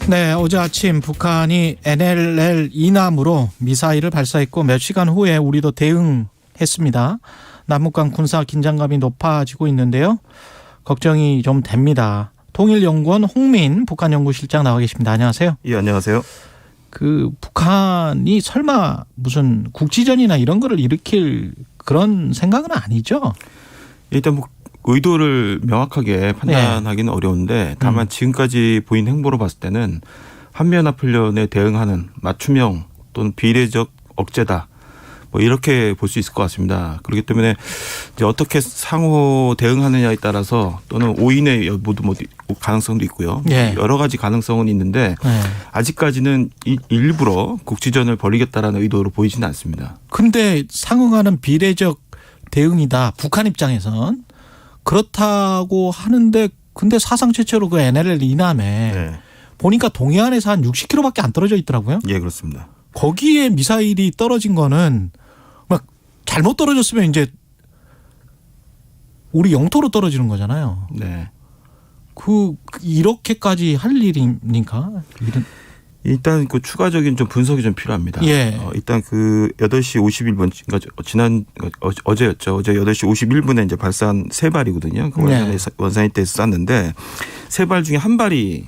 네, 어제 아침 북한이 NLL 이남으로 미사일을 발사했고 몇 시간 후에 우리도 대응했습니다. 남북 간 군사 긴장감이 높아지고 있는데요. 걱정이 좀 됩니다. 통일연구원 홍민 북한연구실장 나와 계십니다. 안녕하세요. 예, 안녕하세요. 북한이 설마 무슨 국지전이나 이런 거를 일으킬 그런 생각은 아니죠? 일단 뭐 의도를 명확하게 판단하기는 어려운데 다만 지금까지 보인 행보로 봤을 때는 한미연합훈련에 대응하는 맞춤형 또는 비례적 억제다. 뭐 이렇게 볼 수 있을 것 같습니다. 그렇기 때문에 이제 어떻게 상호 대응하느냐에 따라서 또는 오인의 여부도 뭐 가능성도 있고요. 네. 여러 가지 가능성은 있는데 아직까지는 일부러 국지전을 벌이겠다라는 의도로 보이지는 않습니다. 근데 상응하는 비례적 대응이다. 북한 입장에선. 그렇다고 하는데 근데 사상 최초로 그 NLL 이남에 보니까 동해안에서 한 60km밖에 안 떨어져 있더라고요. 예, 그렇습니다. 거기에 미사일이 떨어진 거는 막 잘못 떨어졌으면 이제 우리 영토로 떨어지는 거잖아요. 네. 이렇게까지 할 일입니까? 일단 그 추가적인 좀 분석이 좀 필요합니다. 예. 일단 그 8시 51분, 그러니까 어제였죠. 어제 8시 51분에 이제 발사한 세 발이거든요. 그 원산이 때에서 쐈는데 세 발 중에 한 발이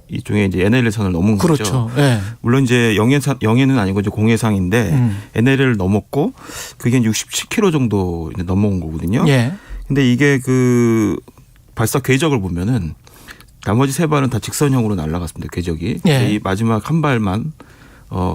이쪽에 이제 NLL 선을 넘은 거죠. 그렇죠. 예. 물론 이제 영해는 아니고 이제 공해상인데 NLL을 넘었고 그게 67km 정도 이제 넘어온 거거든요. 예. 근데 이게 그 발사 궤적을 보면은 나머지 세 발은 다 직선형으로 날아갔습니다. 궤적이. 예. 이 마지막 한 발만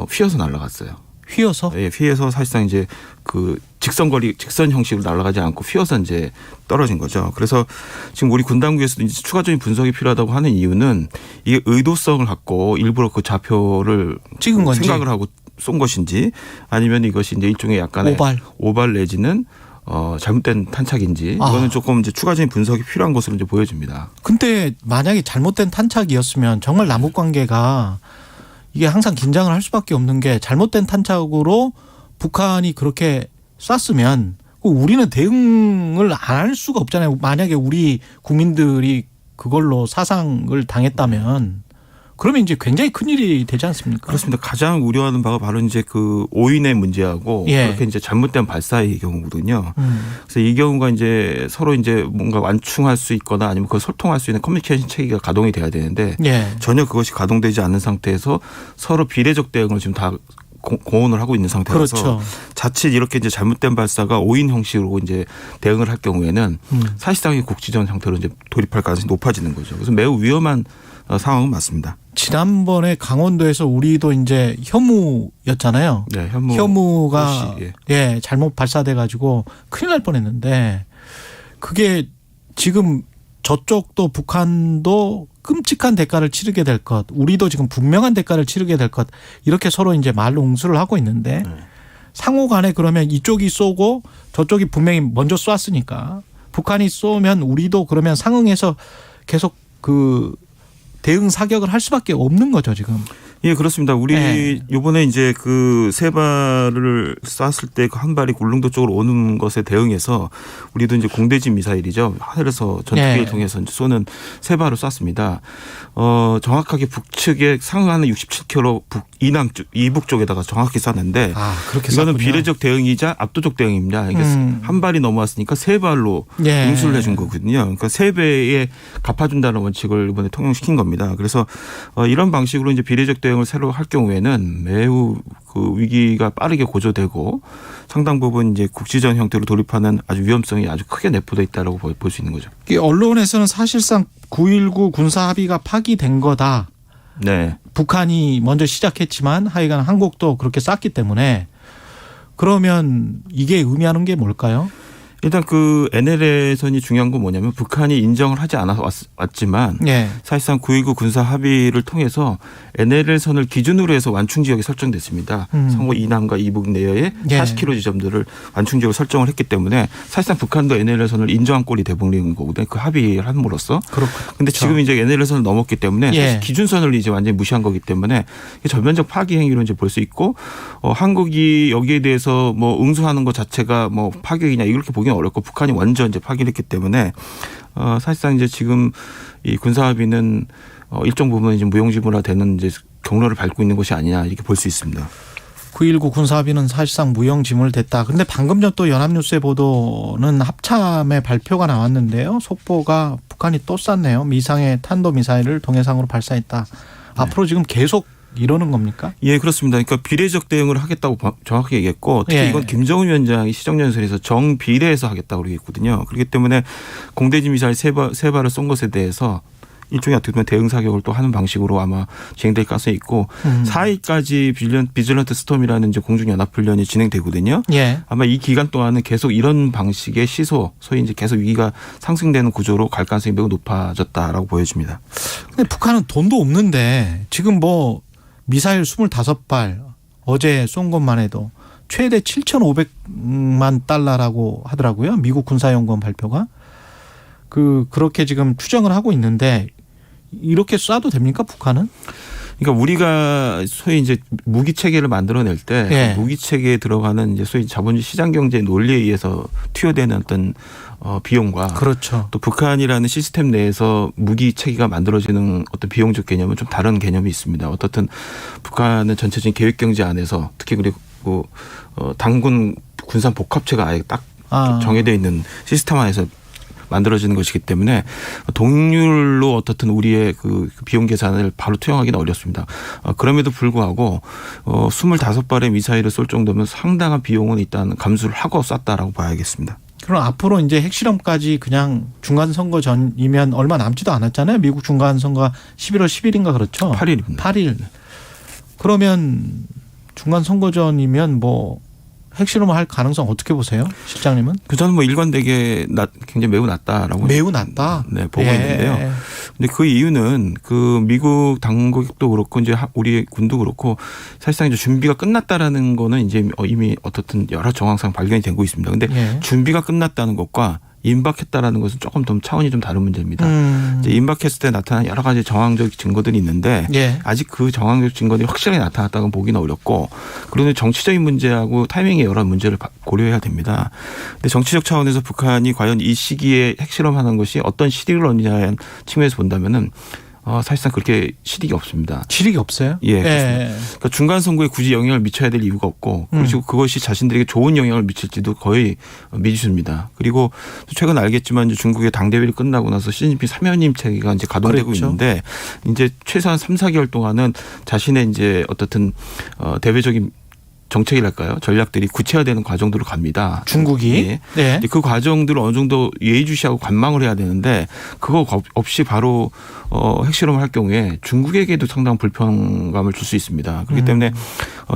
휘어서 날아갔어요. 휘어서? 예, 휘어서 사실상 이제 그 직선 형식으로 날아가지 않고 휘어서 이제 떨어진 거죠. 그래서 지금 우리 군 당국에서도 이제 추가적인 분석이 필요하다고 하는 이유는 이게 의도성을 갖고 일부러 그 좌표를 찍은 건지 생각을 하고 쏜 것인지 아니면 이것이 이제 일종의 약간의 오발 내지는 잘못된 탄착인지 이거는 조금 이제 추가적인 분석이 필요한 것으로 이제 보여집니다. 근데 만약에 잘못된 탄착이었으면 정말 남북 관계가 이게 항상 긴장을 할 수밖에 없는 게 잘못된 탄착으로 북한이 그렇게 쐈으면 우리는 대응을 안 할 수가 없잖아요. 만약에 우리 국민들이 그걸로 사상을 당했다면 그러면 이제 굉장히 큰일이 되지 않습니까? 그렇습니다. 가장 우려하는 바가 바로 이제 그 오인의 문제하고 그렇게 이제 잘못된 발사의 경우거든요. 그래서 이 경우가 이제 서로 이제 뭔가 완충할 수 있거나 아니면 그걸 소통할 수 있는 커뮤니케이션 체계가 가동이 돼야 되는데 전혀 그것이 가동되지 않는 상태에서 서로 비례적 대응을 지금 다 공언을 하고 있는 상태라서 그렇죠. 자칫 이렇게 이제 잘못된 발사가 오인 형식으로 이제 대응을 할 경우에는 사실상 국지전 형태로 이제 돌입할 가능성이 높아지는 거죠. 그래서 매우 위험한 상황은 맞습니다. 지난번에 강원도에서 우리도 이제 혐우였잖아요. 네, 혐우가 잘못 발사돼 가지고 큰일 날 뻔했는데 그게 지금 저쪽도 북한도 끔찍한 대가를 치르게 될 것, 우리도 지금 분명한 대가를 치르게 될 것 이렇게 서로 이제 말로 응수를 하고 있는데 상호간에 그러면 이쪽이 쏘고 저쪽이 분명히 먼저 쐈으니까 북한이 쏘면 우리도 그러면 상응해서 계속 그 대응 사격을 할 수밖에 없는 거죠 지금. 예, 그렇습니다. 우리 이번에 이제 그 세 발을 쐈을 때 그 한 발이 울릉도 쪽으로 오는 것에 대응해서 우리도 이제 공대지 미사일이죠. 하늘에서 전투기를 통해서 이제 쏘는 세 발을 쐈습니다. 정확하게 북측에 상응하는 67km 이북 쪽에다가 정확히 쐈는데 그렇게 이거는 쐈군요. 비례적 대응이자 압도적 대응입니다. 이게 한 발이 넘어왔으니까 세 발로 응수를 해준 거거든요. 그러니까 세 배에 갚아준다는 원칙을 이번에 통용시킨 겁니다. 그래서 이런 방식으로 이제 비례적 대응을 새로 할 경우에는 매우 그 위기가 빠르게 고조되고 상당 부분 이제 국지전 형태로 돌입하는 아주 위험성이 아주 크게 내포되어 있다라고 볼 수 있는 거죠. 언론에서는 사실상 9.19 군사 합의가 파기된 거다. 네. 북한이 먼저 시작했지만 하여간 한국도 그렇게 쐈기 때문에 그러면 이게 의미하는 게 뭘까요? 일단 그 NLL선이 중요한 건 뭐냐면 북한이 인정을 하지 않아 왔지만 사실상 9.19 군사 합의를 통해서 NLL선을 기준으로 해서 완충 지역이 설정됐습니다. 상호 이남과 이북 내에 40km 지점들을 완충 지역을 설정을 했기 때문에 사실상 북한도 NLL선을 인정한 꼴이 돼버리는 거거든요. 그 합의를 함으로써. 그런데 지금 이제 NLL선을 넘었기 때문에 사실 기준선을 이제 완전히 무시한 거기 때문에 전면적 파기 행위로 이제 볼 수 있고 한국이 여기에 대해서 뭐 응수하는 것 자체가 뭐 파격이냐 이렇게 보기는 어렵고 북한이 완전 이제 파기를 했기 때문에 사실상 이제 지금 이 군사합의는 일정 부분 이제 무용지물화되는 이제 경로를 밟고 있는 것이 아니냐 이렇게 볼 수 있습니다. 9.19 군사합의는 사실상 무용지물됐다. 그런데 방금 전 또 연합뉴스의 보도는 합참의 발표가 나왔는데요. 속보가 북한이 또 쐈네요. 미상의 탄도미사일을 동해상으로 발사했다. 네. 앞으로 지금 계속 이러는 겁니까? 예, 그렇습니다. 그러니까 비례적 대응을 하겠다고 정확히 얘기했고 특히 예. 이건 김정은 위원장이 시정연설에서 정비례해서 하겠다고 얘기했거든요. 그렇기 때문에 공대지 미사일 세 발을 쏜 것에 대해서 일종의 어떻게 보면 대응 사격을 또 하는 방식으로 아마 진행될 가능성이 있고 4일까지 비질런트 스톰이라는 이제 공중연합훈련이 진행되거든요. 예. 아마 이 기간 동안은 계속 이런 방식의 시소, 소위 이제 계속 위기가 상승되는 구조로 갈 가능성이 매우 높아졌다라고 보여집니다. 근데 북한은 돈도 없는데 지금 뭐 미사일 25발 어제 쏜 것만 해도 최대 7,500만 달러라고 하더라고요. 미국 군사연구원 발표가. 그렇게 지금 추정을 하고 있는데 이렇게 쏴도 됩니까 북한은? 그러니까 우리가 소위 이제 무기 체계를 만들어낼 때 예. 무기 체계에 들어가는 이제 소위 자본주의 시장 경제 논리에 의해서 투여되는 어떤 비용과 그렇죠. 또 북한이라는 시스템 내에서 무기 체계가 만들어지는 어떤 비용적 개념은 좀 다른 개념이 있습니다. 어떻든 북한은 전체적인 계획 경제 안에서 특히 그리고 당군 군산 복합체가 아예 딱 정해져 있는 시스템 안에서 만들어지는 것이기 때문에 동률로 어떻든 우리의 그 비용 계산을 바로 투영하기는 어렵습니다. 그럼에도 불구하고 25발의 미사일을 쏠 정도면 상당한 비용은 일단 감수를 하고 쐈다라고 봐야겠습니다. 그럼 앞으로 이제 핵실험까지 그냥 중간선거 전이면 얼마 남지도 않았잖아요. 미국 중간선거가 11월 10일인가 그렇죠? 8일입니다. 8일. 그러면 중간선거 전이면 뭐 핵실험을 할 가능성 어떻게 보세요, 실장님은? 저는 뭐 일관되게 굉장히 매우 낮다라고 매우 낮다. 네, 보고 있는데요. 근데 그 이유는 그 미국 당국도 그렇고 이제 우리 군도 그렇고 사실상 이제 준비가 끝났다라는 거는 이제 이미 어떻든 여러 정황상 발견이 되고 있습니다. 근데 준비가 끝났다는 것과 임박했다라는 것은 조금 더 차원이 좀 다른 문제입니다. 이제 임박했을 때 나타난 여러 가지 정황적 증거들이 있는데 아직 그 정황적 증거들이 확실하게 나타났다고 보기는 어렵고 그러면 정치적인 문제하고 타이밍의 여러 문제를 고려해야 됩니다. 근데 정치적 차원에서 북한이 과연 이 시기에 핵실험하는 것이 어떤 실익을 얻느냐는 측면에서 본다면은 사실상 그렇게 실익이 없습니다. 실익이 없어요? 예. 그러니까 중간 선거에 굳이 영향을 미쳐야 될 이유가 없고 그리고 그것이 자신들에게 좋은 영향을 미칠지도 거의 미지수입니다. 그리고 최근 알겠지만 이제 중국의 당대회를 끝나고 나서 시진핑 사면임 체계가 이제 가동되고 그렇죠. 있는데 이제 최소한 3, 4개월 동안은 자신의 이제 어떻든 대외적인 정책이랄까요? 전략들이 구체화되는 과정들로 갑니다. 중국이. 네. 그 과정들을 어느 정도 예의주시하고 관망을 해야 되는데 그거 없이 바로 핵실험을 할 경우에 중국에게도 상당한 불편감을 줄 수 있습니다. 그렇기 때문에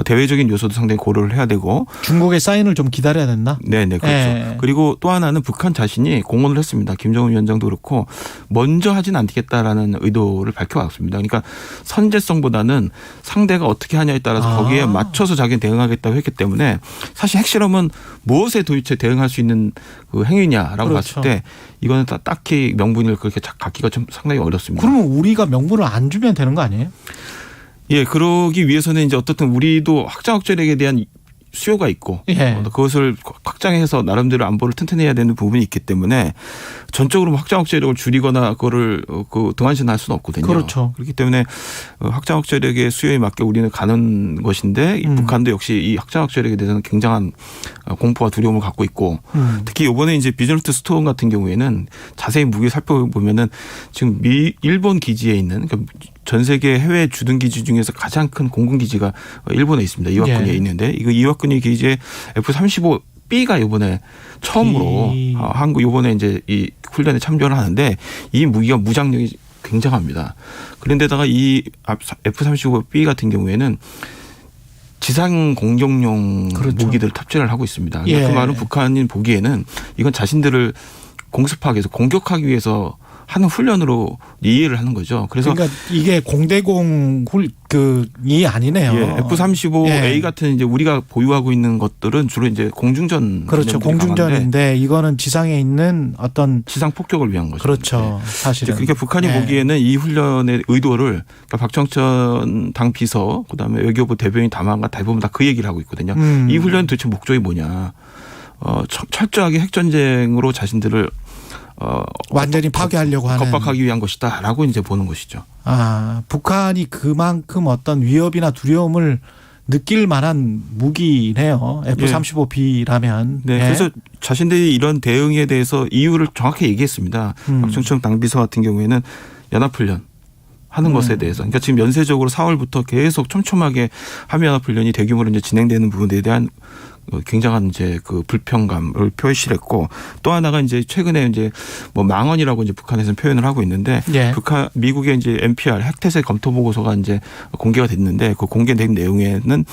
대외적인 요소도 상당히 고려를 해야 되고 중국의 사인을 좀 기다려야 된다. 네, 그렇죠. 그리고 또 하나는 북한 자신이 공언을 했습니다. 김정은 위원장도 그렇고 먼저 하진 않겠다라는 의도를 밝혀왔습니다. 그러니까 선제성보다는 상대가 어떻게 하냐에 따라서 거기에 맞춰서 자기는 대응하겠다고 했기 때문에 사실 핵실험은 무엇에 도대체 대응할 수 있는 그 행위냐라고 그렇죠. 봤을 때 이거는 갖기 명분을 그렇게 갖기가 좀 상당히 어렵습니다. 그러면 우리가 명분을 안 주면 되는 거 아니에요? 예, 그러기 위해서는 이제 어떻든 우리도 확장학전력에 대한 수요가 있고 그것을 확장해서 나름대로 안보를 튼튼해야 되는 부분이 있기 때문에 전적으로 확장학전력을 줄이거나 그거를 등한시할 수는 없거든요. 그렇죠. 그렇기 때문에 확장학전력의 수요에 맞게 우리는 가는 것인데 북한도 역시 이 확장학전력에 대해서는 굉장한 공포와 두려움을 갖고 있고 특히 이번에 이제 비질런트 스톰 같은 경우에는 자세히 무게 살펴보면은 지금 일본 기지에 있는 그러니까 전 세계 해외 주둔 기지 중에서 가장 큰 공군 기지가 일본에 있습니다. 이와쿠니에 있는데 이거 이와쿠니 기지에 F-35B가 이번에 처음으로 한국 이번에 이제 이 훈련에 참여를 하는데 이 무기가 무장력이 굉장합니다. 그런데다가 이 F-35B 같은 경우에는 지상 공격용 무기들을 탑재를 하고 있습니다. 그 말은 북한인 보기에는 이건 자신들을 공습하기 위해서 공격하기 위해서 하는 훈련으로 이해를 하는 거죠. 그래서 그러니까 이게 공대공이 아니네요. F-35A 같은 이제 우리가 보유하고 있는 것들은 주로 이제 공중전. 그렇죠. 공중전인데 이거는 지상에 있는 어떤 지상 폭격을 위한 거죠. 그렇죠. 사실은. 그러니까 북한이 보기에는 이 훈련의 의도를 그러니까 박정천 당 비서 그다음에 외교부 대변인 담화가 대부분 다 그 얘기를 하고 있거든요. 이 훈련 도대체 목적이 뭐냐. 철저하게 핵전쟁으로 자신들을 완전히 파괴하려고 하는 겁박하기 위한 것이다라고 이제 보는 것이죠. 북한이 그만큼 어떤 위협이나 두려움을 느낄 만한 무기네요. F-35B라면. 네. 그래서 자신들이 이런 대응에 대해서 이유를 정확히 얘기했습니다. 박정청 당비서 같은 경우에는 연합훈련 하는 것에 대해서. 그러니까 지금 연쇄적으로 4월부터 계속 촘촘하게 한미연합훈련이 대규모로 이제 진행되는 부분에 대한 굉장한 이제 그 불편감을 표시를 했고, 또 하나가 이제 최근에 이제 뭐 망언이라고 이제 북한에서는 표현을 하고 있는데, 미국의 이제 NPR 핵태세 검토 보고서가 이제 공개가 됐는데, 그 공개된 내용에는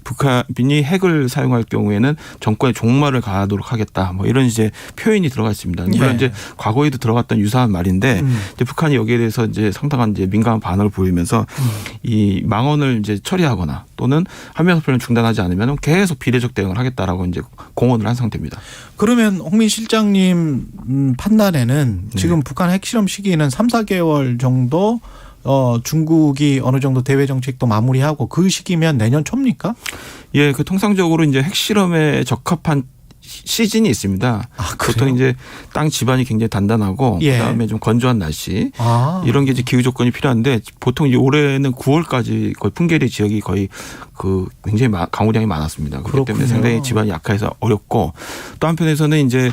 북한이 핵을 사용할 경우에는 정권의 종말을 가하도록 하겠다, 뭐 이런 이제 표현이 들어가 있습니다. 물론 이제 과거에도 들어갔던 유사한 말인데, 이제 북한이 여기에 대해서 이제 상당한 이제 민감한 반응을 보이면서 이 망언을 이제 처리하거나 또는 한미연합훈련 중단하지 않으면 계속 비례적 대응을 하겠다라고 이제 공언을 한 상태입니다. 그러면 홍민 실장님 판단에는 지금 북한 핵실험 시기는 3, 4개월 정도 중국이 어느 정도 대외 정책도 마무리하고 그 시기면 내년 초입니까? 예, 그 통상적으로 이제 핵실험에 적합한 시즌이 있습니다. 보통 이제 땅 지반이 굉장히 단단하고 그다음에 좀 건조한 날씨 이런 게 이제 기후 조건이 필요한데, 보통 이제 올해는 9월까지 거의 풍계리 지역이 거의 그 굉장히 강우량이 많았습니다. 그렇기 때문에 상당히 지반이 약해서 어렵고, 또 한편에서는 이제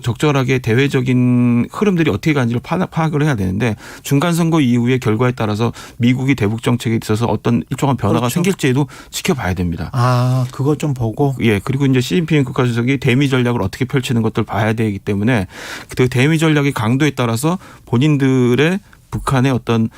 적절하게 대외적인 흐름들이 어떻게 가는지를 파악을 해야 되는데, 중간 선거 이후의 결과에 따라서 미국이 대북 정책에 있어서 어떤 일정한 변화가 생길지에도 지켜봐야 됩니다. 그거 좀 보고. 예, 그리고 이제 시진핑 국가주석이 대미 전략을 어떻게 펼치는 것들 봐야 되기 때문에 그 대미 전략의 강도에 따라서 본인들의 북한의 어떤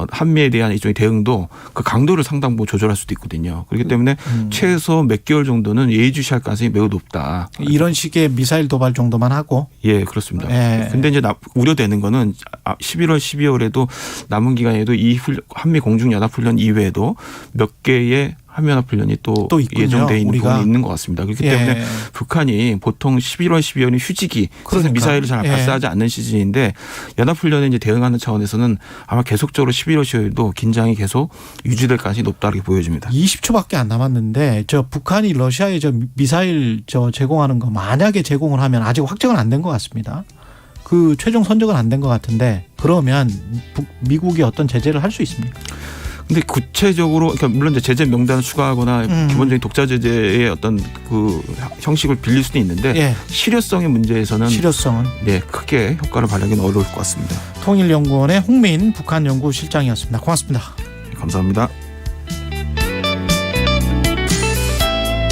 한미에 대한 일종의 대응도 그 강도를 상당 부분 조절할 수도 있거든요. 그렇기 때문에 최소 몇 개월 정도는 예의주시할 가능성이 매우 높다. 이런 식의 미사일 도발 정도만 하고. 예, 그렇습니다. 근데 이제 우려되는 거는 11월, 12월에도 남은 기간에도 이 한미 공중연합훈련 이외에도 몇 개의 한미연합훈련이 또 예정되어 있는 부분이 있는 것 같습니다. 그렇기 때문에 북한이 보통 11월, 12월이 휴지기, 그래서 미사일을 잘 발사하지 않는 시즌인데, 연합훈련에 이제 대응하는 차원에서는 아마 계속적으로 11월, 12월도 긴장이 계속 유지될 가능성이 높다고 보여집니다. 20초밖에 안 남았는데 북한이 러시아에 미사일 제공하는 거 만약에 제공을 하면, 아직 확정은 안 된 것 같습니다. 그 최종 선적은 안 된 것 같은데, 그러면 미국이 어떤 제재를 할 수 있습니까? 근데 구체적으로, 그러니까 물론 이제 제재 명단을 추가하거나 기본적인 독자 제재의 어떤 그 형식을 빌릴 수도 있는데, 실효성의 문제에서는 크게 효과를 발휘하기는 어려울 것 같습니다. 통일연구원의 홍민 북한연구실장이었습니다. 고맙습니다. 감사합니다.